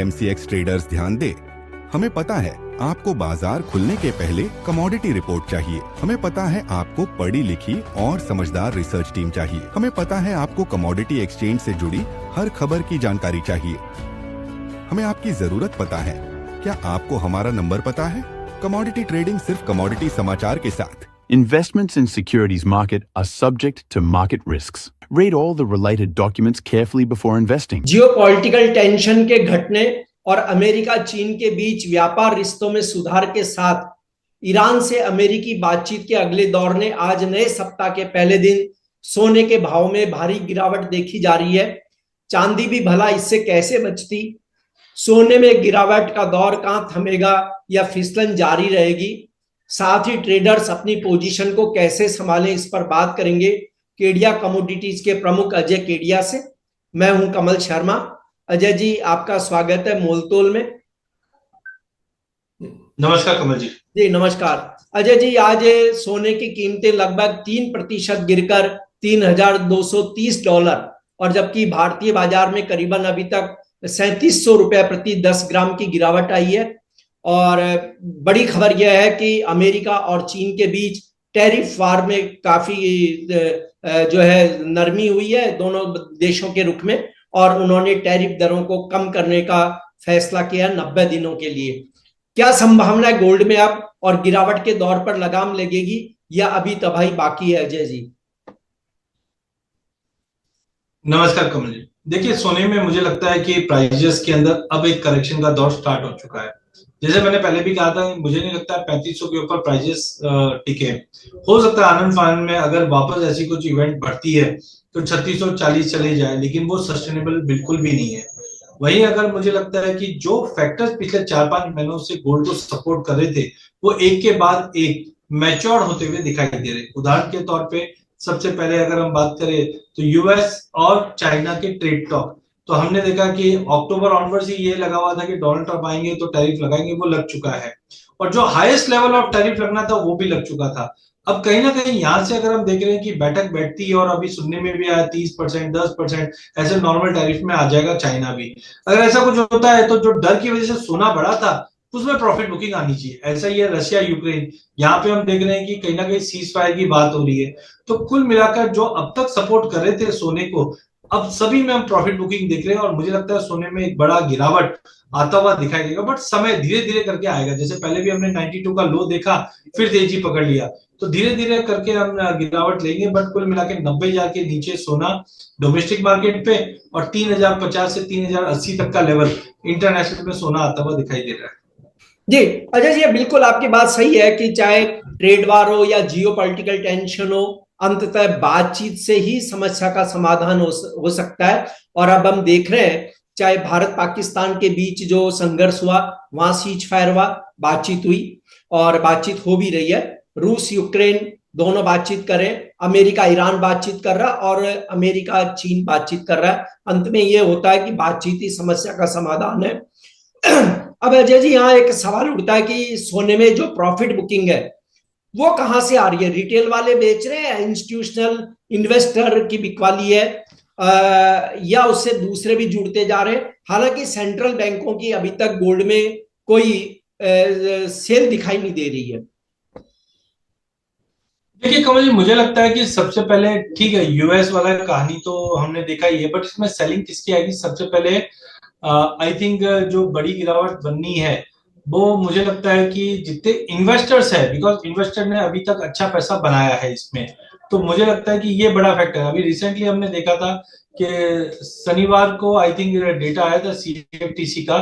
MCX traders ध्यान दे। हमें पता है आपको बाजार खुलने के पहले कमोडिटी रिपोर्ट चाहिए। हमें पता है आपको पढ़ी लिखी और समझदार रिसर्च टीम चाहिए। हमें पता है आपको कमोडिटी एक्सचेंज से जुड़ी हर खबर की जानकारी चाहिए। हमें आपकी जरूरत पता है। क्या आपको हमारा नंबर पता है? कमोडिटी ट्रेडिंग सिर्फ कमोडिटी समाचार के साथ। Investments in securities market are subject to market risks. Read all the related documents carefully before investing. Geopolitical tension के घटने और अमेरिका चीन के बीच व्यापार रिश्तों में सुधार के साथ ईरान से अमेरिकी बातचीत के अगले दौर ने आज नए सप्ताह के पहले दिन सोने के भाव में भारी गिरावट देखी जा रही है। चांदी भी भला इससे कैसे बचती? सोने में गिरावट का दौर कहां थमेगा या फिसलन जारी रहेगी? साथ ही ट्रेडर्स अपनी पोजीशन को कैसे संभालें, इस पर बात करेंगे केडिया कमोडिटीज के प्रमुख अजय केडिया से। मैं हूं कमल शर्मा। अजय जी, आपका स्वागत है मोलतोल में। नमस्कार कमल जी। जी नमस्कार। अजय जी, आज सोने की कीमतें लगभग 3% गिरकर $3,230 और जबकि भारतीय बाजार में करीबन अभी तक 3700 रुपए प्रति 10 ग्राम की गिरावट आई है। और बड़ी खबर यह है कि अमेरिका और चीन के बीच टैरिफ वार में काफी जो है नरमी हुई है दोनों देशों के रुख में, और उन्होंने टैरिफ दरों को कम करने का फैसला किया 90 दिनों के लिए। क्या संभावना है गोल्ड में अब और गिरावट के दौर पर लगाम लगेगी या अभी तबाही बाकी है? अजय जी नमस्कार कमल जी। देखिए, सोने में मुझे लगता है कि प्राइजेस के अंदर अब एक करेक्शन का दौर स्टार्ट हो चुका है। जैसे मैंने पहले भी कहा था, मुझे नहीं लगता 3500 के ऊपर प्राइजेस टिके। हो सकता है आनंद फानंद में अगर वापस ऐसी कुछ इवेंट बढ़ती है तो 3640 चले जाए, लेकिन वो सस्टेनेबल बिल्कुल भी नहीं है। वहीं अगर मुझे लगता है कि जो फैक्टर्स पिछले 4-5 महीनों से गोल्ड को सपोर्ट कर रहे थे वो एक के बाद एक मैच्योर होते हुए दिखाई दे रहे। उदाहरण के तौर पे सबसे पहले अगर हम बात करें तो यूएस और चाइना के ट्रेड टॉक, तो हमने देखा कि अक्टूबर ऑनवर्ड्स ही ये लगा हुआ था कि डोनाल्ड ट्रंप आएंगे तो टैरिफ लगाएंगे, वो लग चुका है। और जो हाईएस्ट लेवल ऑफ टैरिफ लगना था वो भी लग चुका था। अब कहीं ना कहीं यहां से अगर हम देख रहे हैं कि बैठक बैठती है और अभी सुनने में भी आया 30%, 10% ऐसे नॉर्मल टैरिफ में आ जाएगा चाइना भी। अगर ऐसा कुछ होता है तो जो डर की वजह से सोना बढ़ा था उसमें प्रॉफिट बुकिंग आनी चाहिए। ऐसा ही है रशिया यूक्रेन, यहाँ पे हम देख रहे हैं कि कहीं ना कहीं सीज फायर की बात हो रही है। तो कुल मिलाकर जो अब तक सपोर्ट कर रहे थे सोने को, अब सभी में हम प्रॉफिट बुकिंग देख रहे हैं और मुझे लगता है सोने में एक बड़ा गिरावट आता हुआ दिखाई देगा। बट समय धीरे धीरे करके आएगा। जैसे पहले भी हमने 92 का लो देखा, फिर तेजी पकड़ लिया, तो धीरे धीरे करके हम गिरावट लेंगे। बट कुल मिला के 90,000 के नीचे सोना डोमेस्टिक मार्केट पे और 3050 से 3080 तक का लेवल इंटरनेशनल में सोना आता हुआ दिखाई दे रहा है। जी अजय जी, बिल्कुल आपकी बात सही है कि चाहे ट्रेड वार हो या जियोपॉलिटिकल टेंशन हो, अंततः बातचीत से ही समस्या का समाधान हो सकता है। और अब हम देख रहे हैं चाहे भारत पाकिस्तान के बीच जो संघर्ष हुआ, वहां सीज फायर हुआ, बातचीत हुई और बातचीत हो भी रही है। रूस यूक्रेन दोनों बातचीत कर रहे हैं, अमेरिका ईरान बातचीत कर रहा है और अमेरिका चीन बातचीत कर रहा है। अंत में यह होता है कि बातचीत ही समस्या का समाधान है। अब अजय जी, यहाँ एक सवाल उठता है कि सोने में जो प्रॉफिट बुकिंग है वो कहां से आ रही है? रिटेल वाले बेच रहे हैं, इंस्टीट्यूशनल इन्वेस्टर की बिकवाली है, या उससे दूसरे भी जुड़ते जा रहे हैं? हालांकि सेंट्रल बैंकों की अभी तक गोल्ड में कोई सेल दिखाई नहीं दे रही है। देखिए कमल जी, मुझे लगता है कि सबसे पहले ठीक है, यूएस वाला कहानी तो हमने देखा ही है, बट इसमें सेलिंग किसकी आएगी? सबसे पहले आई थिंक जो बड़ी गिरावट बननी है वो मुझे लगता है कि जितने इन्वेस्टर्स है, बिकॉज इन्वेस्टर ने अभी तक अच्छा पैसा बनाया है इसमें, तो मुझे लगता है कि ये बड़ा फैक्टर है। अभी रिसेंटली हमने देखा था कि शनिवार को आई थिंक डेटा आया था सीएफटीसी का,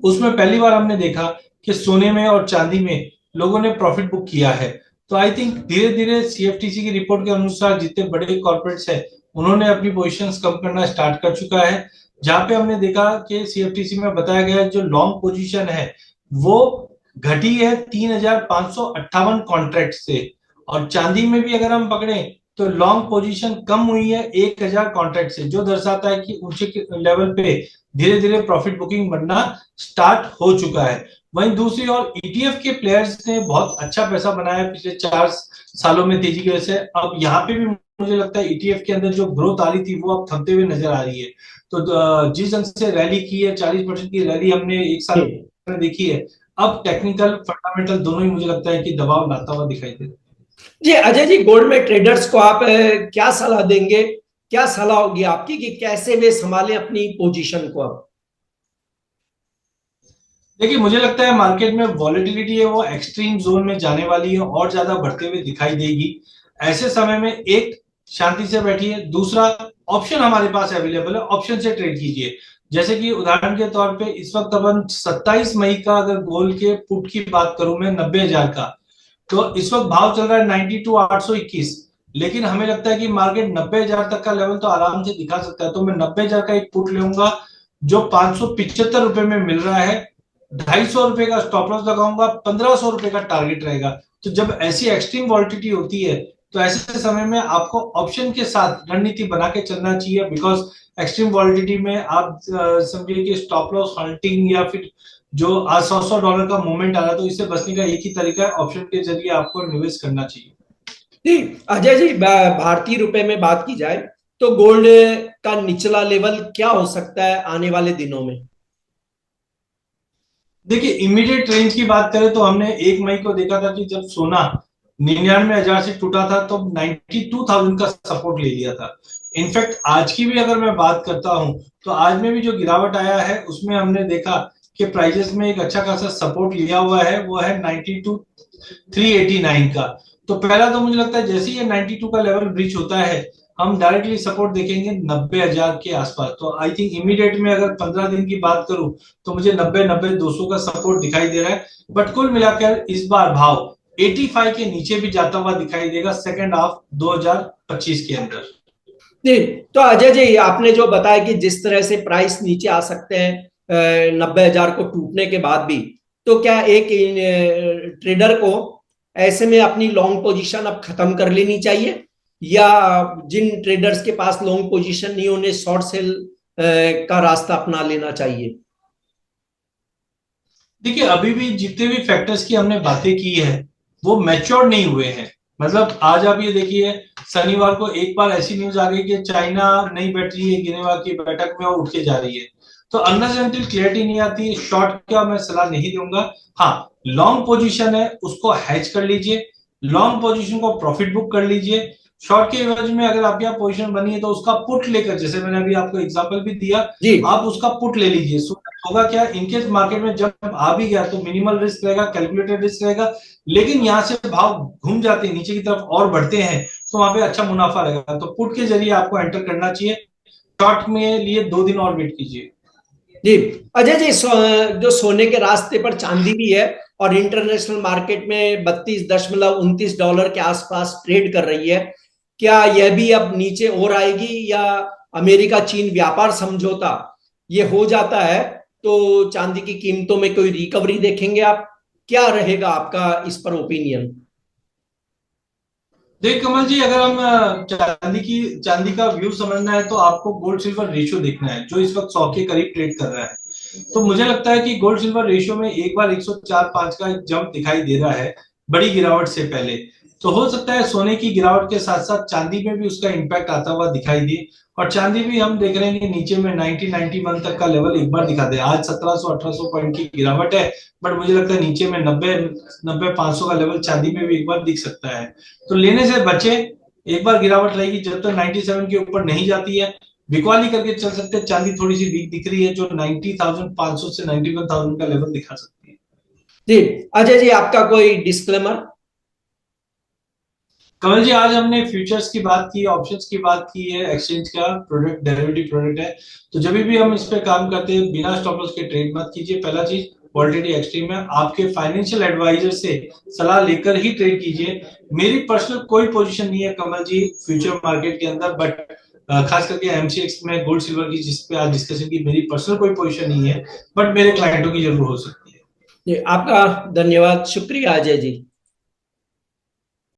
उसमें पहली बार हमने देखा कि सोने में और चांदी में लोगों ने प्रॉफिट बुक किया है। तो आई थिंक धीरे धीरे सीएफटीसी की रिपोर्ट के अनुसार जितने बड़े कॉर्पोरेट्स है उन्होंने अपनी पोजीशंस कम करना स्टार्ट कर चुका है। जहां पे हमने देखा कि सीएफटीसी में बताया गया जो लॉन्ग पोजीशन है वो घटी है 3558 कॉन्ट्रैक्ट से। और चांदी में भी अगर हम पकड़े तो लॉन्ग पोजीशन कम हुई है 1000 कॉन्ट्रैक्ट से, जो दर्शाता है कि ऊंचे लेवल पे धीरे धीरे प्रॉफिट बुकिंग बनना स्टार्ट हो चुका है। वहीं दूसरी ओर ईटीएफ के प्लेयर्स ने बहुत अच्छा पैसा बनाया पिछले 4 सालों में तेजी की वजह से। अब यहाँ पे भी मुझे लगता है ईटीएफ के अंदर जो ग्रोथ आ रही थी वो अब थमते हुए नजर आ रही है। तो जिस ढंग से रैली की है, 40% की रैली हमने एक साल में देखी है, अब टेक्निकल फंडामेंटल दोनों ही मुझे लगता है कि दबाव लाता हुआ दिखाई दे रहा है। जी अजय जी, गोल्ड में ट्रेडर्स को आप क्या सलाह देंगे, क्या सलाह होगी आपकी कि कैसे वे संभालें अपनी पोजीशन को? अब देखिए, मुझे लगता है मार्केट में वॉलेटिलिटी है वो एक्सट्रीम जोन में जाने वाली है और ज्यादा बढ़ते हुए दिखाई देगी। ऐसे समय में एक, शांति से बैठिए, दूसरा ऑप्शन हमारे पास अवेलेबल है, ऑप्शन से ट्रेड कीजिए। जैसे कि उदाहरण के तौर पे इस वक्त अपन 27 मई का अगर गोल्ड के पुट की बात करूं मैं 90,000 का, तो इस वक्त भाव चल रहा है 92,821, लेकिन हमें लगता है कि मार्केट 90,000 तक का लेवल तो आराम से दिखा सकता है। तो मैं 90,000 का एक पुट लूंगा जो 575 रुपए में मिल रहा है, 250 रुपए का स्टॉप लॉस लगाऊंगा, 1500 रुपए का टारगेट रहेगा। तो जब ऐसी एक्सट्रीम वॉलिटिलिटी होती है तो ऐसे समय में आपको ऑप्शन के साथ रणनीति बना के चलना चाहिए, बिकॉज एक्सट्रीम वॉलिटिलिटी में आप समझिए कि स्टॉप लॉस हंटिंग या फिर जो आज $100 का मूवमेंट आ रहा है, तो इससे बचने का एक ही तरीका है, ऑप्शन के जरिए आपको निवेश करना चाहिए। जी अजय जी, भारतीय रुपए में बात की जाए तो गोल्ड का निचला लेवल क्या हो सकता है आने वाले दिनों में? देखिए, इमीडिएट रेंज की बात करें तो हमने 1 मई को देखा था कि जब सोना 99,000 से टूटा था तो 92,000 का सपोर्ट ले लिया था। इनफैक्ट आज की भी अगर मैं बात करता हूं तो आज में भी जो गिरावट आया है उसमें हमने देखा कि प्राइजेस में एक अच्छा खासा सपोर्ट लिया हुआ है, वो है 92,389 का। तो पहला तो मुझे लगता है जैसे ही ये 92 का लेवल ब्रीच होता है हम डायरेक्टली सपोर्ट देखेंगे 90,000 के आसपास। तो आई थिंक इमीडिएट में अगर 15 दिन की बात करूं तो मुझे 90-90-200 का सपोर्ट दिखाई दे रहा है। बट कुल मिलाकर इस बार भाव 85 के नीचे भी जाता हुआ दिखाई देगा सेकेंड हाफ 2025 के अंदर। जी, तो अजय जी, आपने जो बताया कि जिस तरह से प्राइस नीचे आ सकते हैं 90,000 को टूटने के बाद भी, तो क्या एक ट्रेडर को ऐसे में अपनी लॉन्ग पोजीशन अब खत्म कर लेनी चाहिए, या जिन ट्रेडर्स के पास लॉन्ग पोजीशन नहीं उन्हें शॉर्ट सेल का रास्ता अपना लेना चाहिए? देखिए, अभी भी जितने भी फैक्टर्स की हमने बातें की है वो मैच्योर नहीं हुए हैं। मतलब आज आप ये देखिए, शनिवार को एक बार ऐसी न्यूज आ गई कि चाइना नहीं बैठ रही है जिनेवा की बैठक में और उठ के जा रही है। तो अनलेस अंटिल क्लियरिटी नहीं आती, शॉर्ट का मैं सलाह नहीं दूंगा। हाँ, लॉन्ग पोजीशन है उसको हैच कर लीजिए, लॉन्ग पोजीशन को प्रॉफिट बुक कर लीजिए। शॉर्ट के एवज में अगर आपकी पोजीशन बनी है तो उसका पुट लेकर, जैसे मैंने अभी आपको एग्जांपल भी दिया, आप उसका पुट ले लीजिए। होगा क्या, इनकेस मार्केट में जब आ भी गया तो मिनिमल रिस्क रहेगा, कैलकुलेटेड रिस्क रहेगा, लेकिन यहाँ से भाव घूम जाते हैं नीचे की तरफ और बढ़ते हैं तो वहां पे अच्छा मुनाफा रहेगा। तो पुट के जरिए आपको एंटर करना चाहिए। शॉर्ट में लिए 2 दिन और वेट कीजिए। जी अजय जी, जो सोने के रास्ते पर चांदी भी है और इंटरनेशनल मार्केट में $32.29 के आसपास ट्रेड कर रही है, क्या यह भी अब नीचे और आएगी, या अमेरिका चीन व्यापार समझौता ये हो जाता है तो चांदी की कीमतों में कोई रिकवरी देखेंगे आप? क्या रहेगा आपका इस पर ओपिनियन? देख कमल जी, अगर हम चांदी का व्यू समझना है तो आपको गोल्ड सिल्वर रेशियो देखना है जो इस वक्त 100 के करीब ट्रेड कर रहा है। तो मुझे लगता है कि गोल्ड सिल्वर रेशियो में एक बार 104.5 का जंप दिखाई दे रहा है बड़ी गिरावट से पहले। तो हो सकता है सोने की गिरावट के साथ साथ चांदी में भी उसका इम्पैक्ट आता हुआ दिखाई दे, और चांदी भी हम देख रहे हैं कि नीचे में 90-91 तक का लेवल एक बार दिखा दे। आज 1700-1800 पॉइंट की गिरावट है, बट मुझे लगता है नीचे में 90-500 का लेवल चांदी में भी एक बार दिख सकता है। तो लेने से बचे, एक बार गिरावट रहेगी जब तक 97 के ऊपर नहीं जाती है बिकवाली करके चल सकते हैं। चांदी थोड़ी सी वीक दिख रही है जो 90,500 से 91,000 का लेवल दिखा सकती है। जी अजय जी, आपका कोई डिस्क्लेमर? कमल जी, आज हमने फ्यूचर्स की बात की, ऑप्शंस की बात की है, एक्सचेंज का प्रोडक्ट डेरिवेटिव प्रोडक्ट है। तो जब भी हम इस पे काम करते हैं बिना स्टॉप लॉस के ट्रेड मत कीजिए। पहला चीज, वॉलेटिलिटी एक्सट्रीम है, आपके फाइनेंशियल एडवाइजर से सलाह लेकर ही ट्रेड कीजिए। मेरी पर्सनल कोई पोजीशन नहीं है कमल जी फ्यूचर मार्केट के अंदर, बट खास करके एमसीएक्स में गोल्ड सिल्वर की जिस पे आज डिस्कशन की, मेरी पर्सनल कोई पोजीशन नहीं है, बट मेरे क्लाइंटों की जरूर हो सकती है। आपका धन्यवाद, शुक्रिया अजय जी।